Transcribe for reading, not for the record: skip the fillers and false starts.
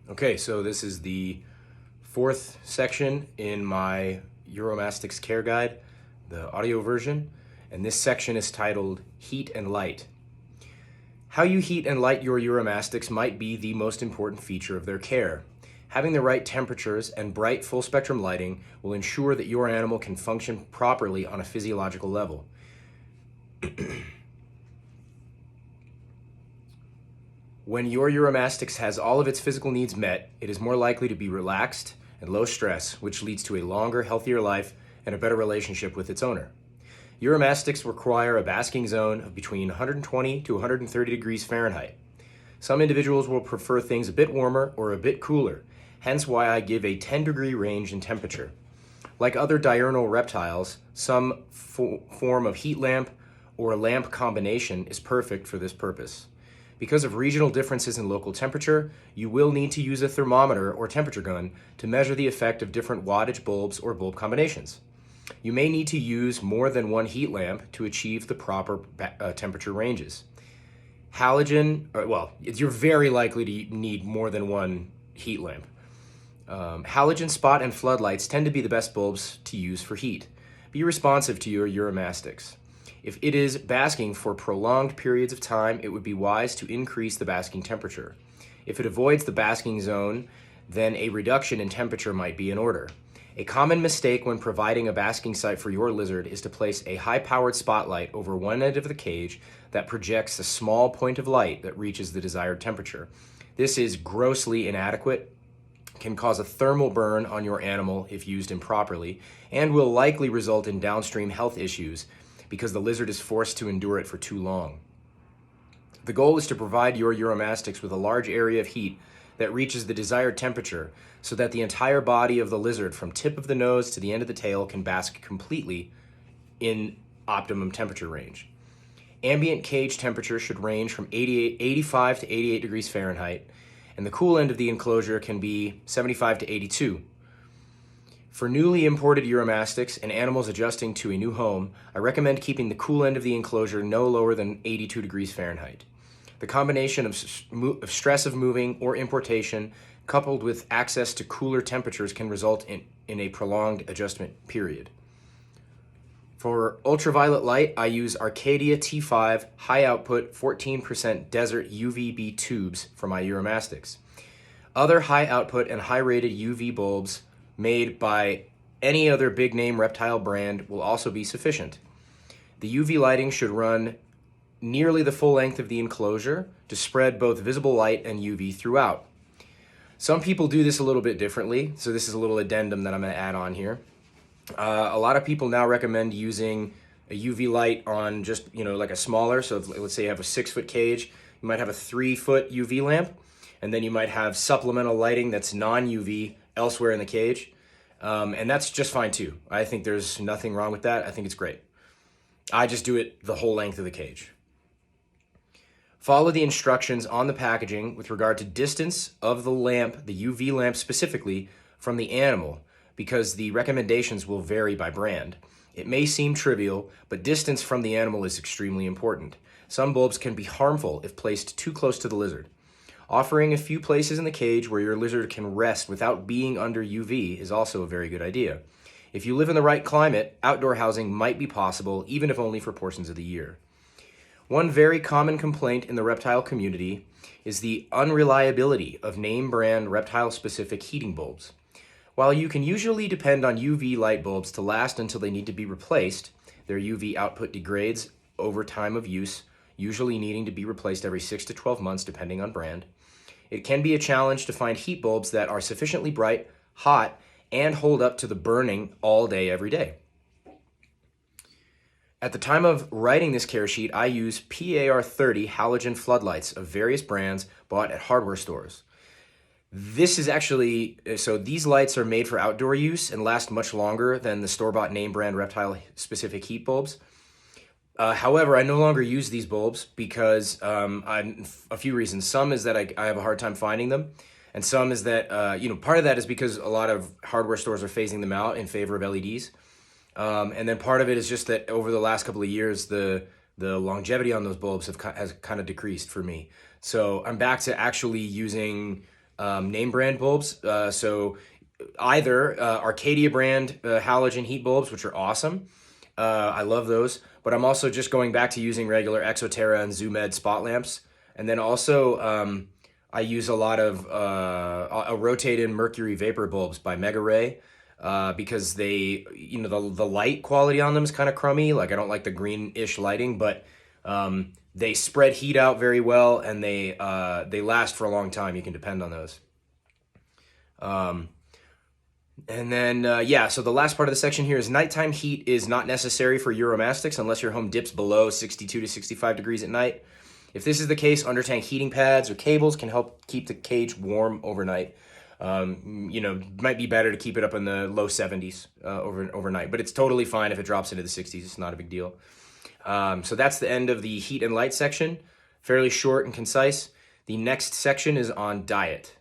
Okay, so this is the fourth section in my Uromastyx care guide, the audio version, and this section is titled Heat and Light. How you heat and light your Uromastyx might be the most important feature of their care. Having the right temperatures and bright full spectrum lighting will ensure that your animal can function properly on a physiological level. When your Uromastyx has all of its physical needs met, it is more likely to be relaxed and low stress, which leads to a longer, healthier life and a better relationship with its owner. Uromastyx require a basking zone of between 120 to 130 degrees Fahrenheit. Some individuals will prefer things a bit warmer or a bit cooler, hence why I give a 10-degree range in temperature. Like other diurnal reptiles, some form of heat lamp or lamp combination is perfect for this purpose. Because of regional differences in local temperature, you will need to use a thermometer or temperature gun to measure the effect of different wattage bulbs or bulb combinations. You may need to use more than one heat lamp to achieve the proper temperature ranges. You're very likely to need more than one heat lamp. Halogen spot and floodlights tend to be the best bulbs to use for heat. Be responsive to your Uromastyx. If it is basking for prolonged periods of time, it would be wise to increase the basking temperature. If it avoids the basking zone, then a reduction in temperature might be in order. A common mistake when providing a basking site for your lizard is to place a high-powered spotlight over one end of the cage that projects a small point of light that reaches the desired temperature. This is grossly inadequate, can cause a thermal burn on your animal if used improperly, and will likely result in downstream health issues because the lizard is forced to endure it for too long. The goal is to provide your Uromastyx with a large area of heat that reaches the desired temperature so that the entire body of the lizard from tip of the nose to the end of the tail can bask completely in optimum temperature range. Ambient cage temperature should range from 85 to 88 degrees Fahrenheit, and the cool end of the enclosure can be 75 to 82. For newly imported Uromastyx and animals adjusting to a new home, I recommend keeping the cool end of the enclosure no lower than 82 degrees Fahrenheit. The combination of stress of moving or importation coupled with access to cooler temperatures can result in a prolonged adjustment period. For ultraviolet light, I use Arcadia T5 high output 14% desert UVB tubes for my Uromastyx. Other high output and high rated UV bulbs made by any other big name reptile brand will also be sufficient. The UV lighting should run nearly the full length of the enclosure to spread both visible light and UV throughout. Some people do this a little bit differently, so this is a little addendum that I'm going to add on here. A lot of people now recommend using a UV light on just, like a smaller, so let's say you have a 6-foot cage, you might have a 3-foot UV lamp, and then you might have supplemental lighting that's non-UV elsewhere in the cage, and that's just fine too. I think there's nothing wrong with that. I think it's great. I just do it the whole length of the cage. Follow the instructions on the packaging with regard to distance of the lamp, the UV lamp specifically, from the animal, because the recommendations will vary by brand. It may seem trivial, but distance from the animal is extremely important. Some bulbs can be harmful if placed too close to the lizard. Offering a few places in the cage where your lizard can rest without being under UV is also a very good idea. If you live in the right climate, outdoor housing might be possible, even if only for portions of the year. One very common complaint in the reptile community is the unreliability of name brand reptile-specific heating bulbs. While you can usually depend on UV light bulbs to last until they need to be replaced, their UV output degrades over time of use, usually needing to be replaced every 6 to 12 months depending on brand. It can be a challenge to find heat bulbs that are sufficiently bright, hot, and hold up to the burning all day, every day. At the time of writing this care sheet, I use PAR30 halogen floodlights of various brands bought at hardware stores. This is actually, so these lights are made for outdoor use and last much longer than the store-bought name brand reptile-specific heat bulbs. However, I no longer use these bulbs because a few reasons. Some is that I have a hard time finding them, and some is that, part of that is because a lot of hardware stores are phasing them out in favor of LEDs. And then part of it is just that over the last couple of years, the longevity on those bulbs has kind of decreased for me. So I'm back to actually using name brand bulbs. So either Arcadia brand halogen heat bulbs, which are awesome. I love those. But I'm also just going back to using regular Exoterra and Zoomed spot lamps. And then also I use a lot of a rotated mercury vapor bulbs by Mega Ray. Because they, the light quality on them is kind of crummy. Like I don't like the greenish lighting, but they spread heat out very well, and they last for a long time. You can depend on those. And then, so the last part of the section here is nighttime heat is not necessary for Uromastyx unless your home dips below 62 to 65 degrees at night. If this is the case, under-tank heating pads or cables can help keep the cage warm overnight. Might be better to keep it up in the low 70s overnight, but it's totally fine if it drops into the 60s. It's not a big deal. So that's the end of the heat and light section. Fairly short and concise. The next section is on diet.